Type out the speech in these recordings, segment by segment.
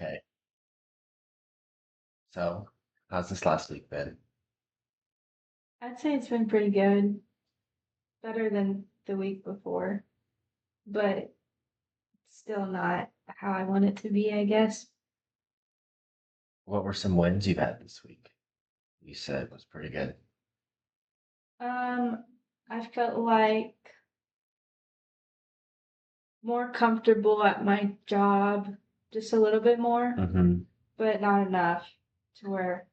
Okay. So, how's this last week been? I'd say it's been pretty good, better than the week before, but still not how I want it to be, I guess. What were some wins you've had this week? You said was pretty good. Um, I felt like more comfortable at my job, just a little bit more, Mm-hmm. but not enough to where,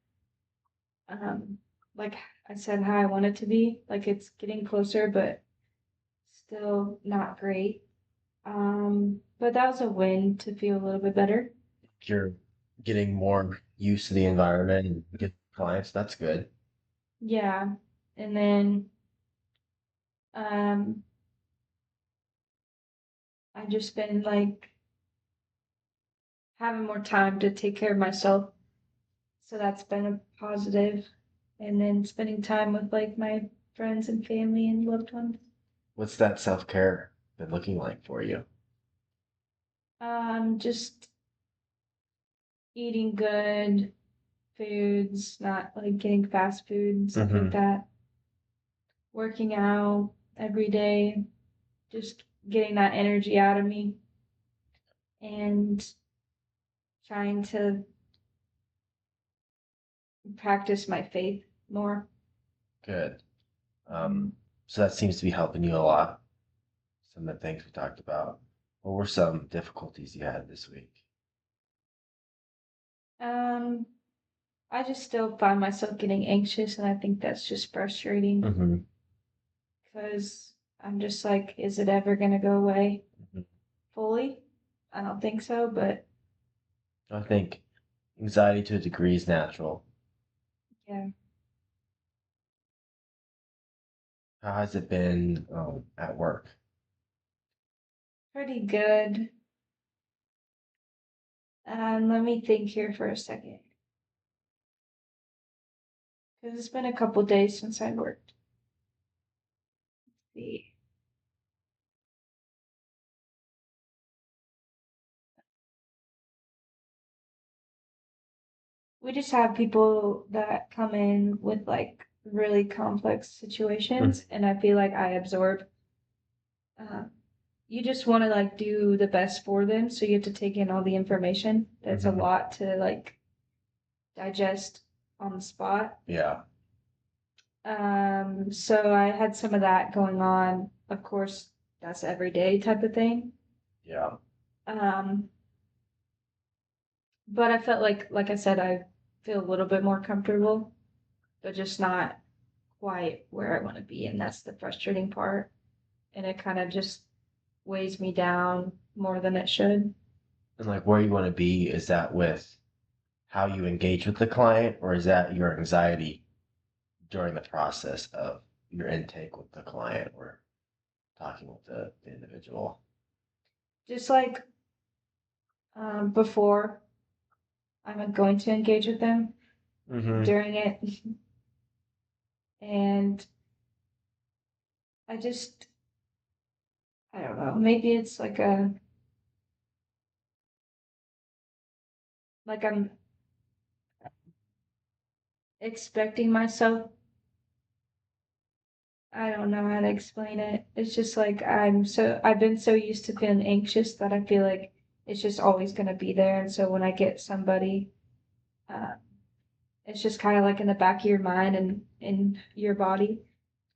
um, like I said, how I want it to be. Like it's getting closer, but still not great. But that was a win to feel a little bit better. You're getting more used to the environment and get clients. That's good. Yeah. And then Um, I just been like having more time to take care of myself. So that's been a positive. And then spending time with like my friends and family and loved ones. What's that self-care been looking like for you? Just eating good foods, not like getting fast food and stuff like Mm-hmm. that. Working out every day, just getting that energy out of me and trying to practice my faith more. Good. Mhm. So that seems to be helping you a lot. Some of the things we talked about. What were some difficulties you had this week? Um, I just still find myself getting anxious, and I think that's just frustrating Mm-hmm. because I'm just like, is it ever gonna go away Mm-hmm. fully? I don't think so, but I think anxiety to a degree is natural. yeah, How has it been at work? pretty good. Let me think here for a second, because it's been a couple days since I worked. See, we just have people that come in with like really complex Mm. situations, and I feel like I absorb. Um, you just want to like do the best for them, so you have to take in all the information. That's a Mm-hmm. lot to like digest on the spot. Yeah, So I had some of that going on. Of course, that's everyday type of thing. yeah. Um, but I felt like I said, I feel a little bit more comfortable, but just not quite where I want to be, and that's the frustrating part. And it kind of just weighs me down more than it should. And like where you want to be, is that with how you engage with the client, or is that your anxiety during the process of your intake with the client or talking with the individual? Just like before I'm going to engage with them, Mm-hmm. during it, and I just I don't know. Maybe it's like I'm expecting myself. I don't know how to explain it. It's just like I've been so used to feeling anxious that I feel like it's just always gonna be there. And so when I get somebody, uh, it's just kind of like in the back of your mind and in your body,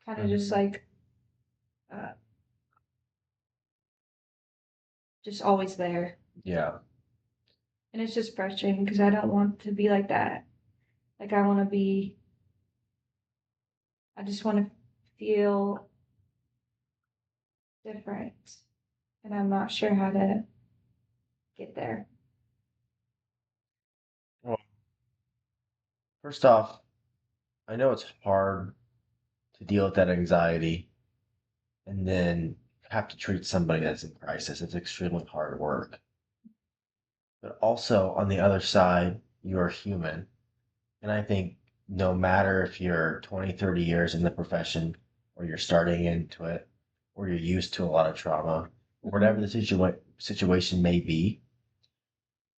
kind of just Mm-hmm. like uh, just always there. Yeah. And it's just frustrating because I don't want to be like that. Like I want to be. I just want to feel different, and I'm not sure how to get there. Well, first off, I know it's hard to deal with that anxiety and then have to treat somebody that's in crisis. It's extremely hard work. But also on the other side, you're human. And I think no matter if you're 20, 30 years in the profession or you're starting into it or you're used to a lot of trauma, or whatever Mhm. the situation may be,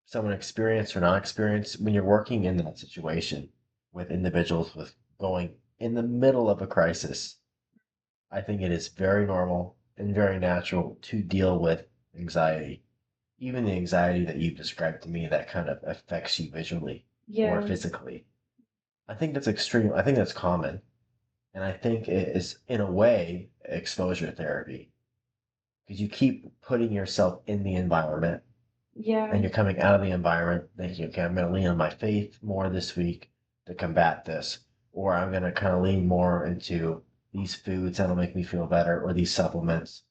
someone experienced or not experienced, when you're working in that situation with individuals with going in the middle of a crisis, I think it is very normal and very natural to deal with anxiety. Even the anxiety that you've described to me that kind of affects you visually or Yeah, physically. I think that's extreme. I think that's common. And I think it is, in a way, exposure therapy because you keep putting yourself in the environment yeah, and you're coming out of the environment thinking, okay, I'm going to lean on my faith more this week to combat this, or I'm going to kind of lean more into these foods that'll make me feel better, or these supplements,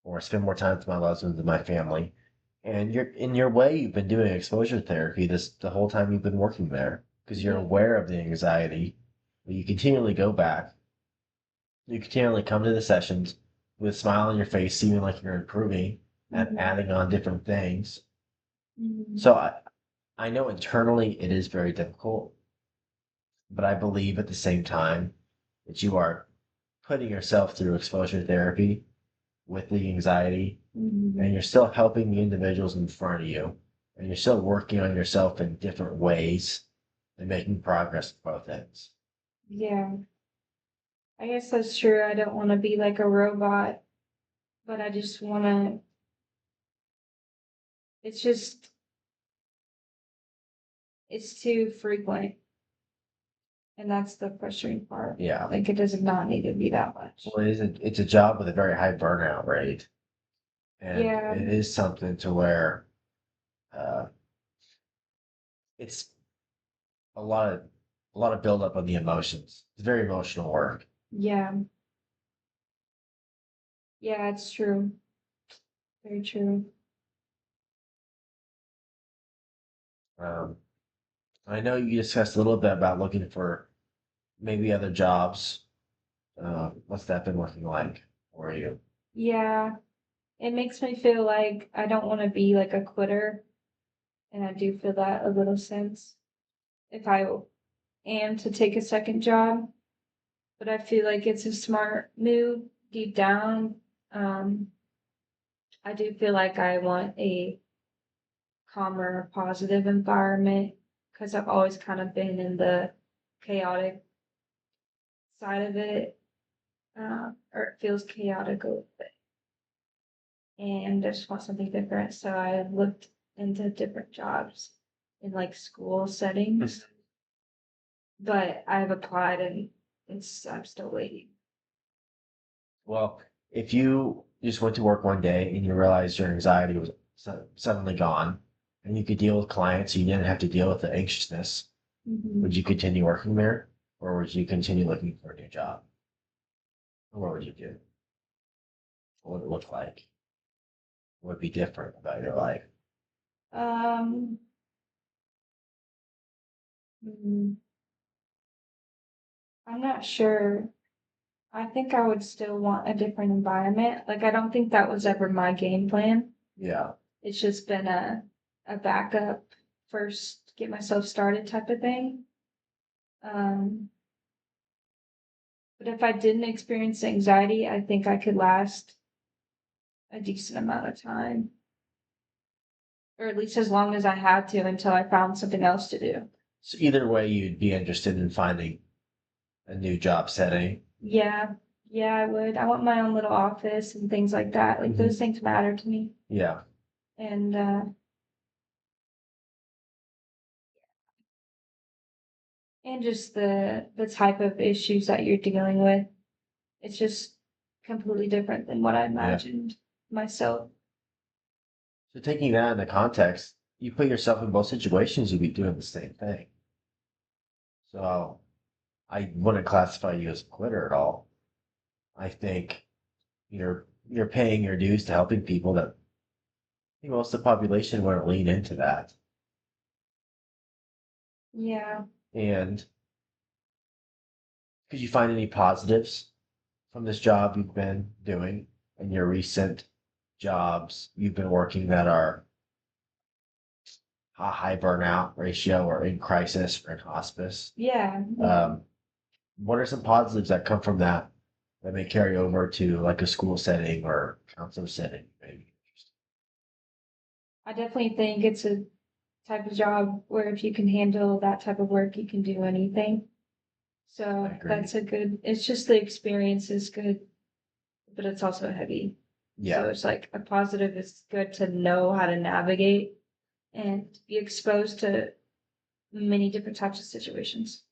or spend more time with my loved ones and my family. And you're in your way, you've been doing exposure therapy this the whole time you've been working there because you're yeah. aware of the anxiety, but you continually go back. You continually come to the sessions with a smile on your face, seeming like you're improving and Mhm, adding on different things. mhm. So I know internally it is very difficult, but I believe at the same time that you are putting yourself through exposure therapy with the anxiety and Mhm. you're still helping the individuals in front of you and you're still working on yourself in different ways and making progress at both ends. Yeah, I guess that's true. I don't want to be like a robot, but I just want to, it's just, it's too frequent. And that's the frustrating part. Yeah. Like it does not need to be that much. Well, it's a job with a very high burnout rate. And Yeah, it is something to where uh, it's a lot of a lot of buildup of the emotions. It's very emotional work. yeah, yeah, it's true. Very true. Um, I know you discussed a little bit about looking for maybe other jobs. What's that been looking like for you? Yeah, it makes me feel like I don't want to be like a quitter. And I do feel that a little sense if I am to take a second job. But I feel like it's a smart move deep down. Um, I do feel like I want a calmer, positive environment because I've always kind of been in the chaotic side of it, or it feels chaotic a little bit. And I just want something different. So I looked into different jobs in like school settings, but I've applied and I'm still waiting. Well, if you just went to work one day and you realized your anxiety was suddenly gone and you could deal with clients, you didn't have to deal with the anxiousness, Mhm. would you continue working there or would you continue looking for a new job? Or what would you do? What would it look like? What would be different about your life? Um, mm, I'm not sure. I think I would still want a different environment. Like I don't think that was ever my game plan. Yeah. It's just been a backup first get myself started type of thing. Um, but if I didn't experience anxiety, I think I could last a decent amount of time, or at least as long as I had to until I found something else to do. So either way, you'd be interested in finding a new job setting. Yeah, yeah, I would. I want my own little office and things like that. Like those Mhm. things matter to me. Yeah. And and just the type of issues that you're dealing with. It's just completely different than what I Yeah. imagined myself. So taking that into context, you put yourself in both situations, you'd be doing the same thing. So I wouldn't classify you as a quitter at all. I think you're paying your dues to helping people that I think most of the population wouldn't lean into that. Yeah. And could you find any positives from this job you've been doing and your recent jobs you've been working that are a high burnout ratio or in crisis or in hospice? Yeah. Yeah. Um, what are some positives that come from that that may carry over to like a school setting or counselor setting, maybe? I definitely think it's a type of job where if you can handle that type of work, you can do anything. So I agree. that's a good, it's just the experience is good, but it's also heavy. Yeah. So it's like a positive is good to know how to navigate and be exposed to many different types of situations.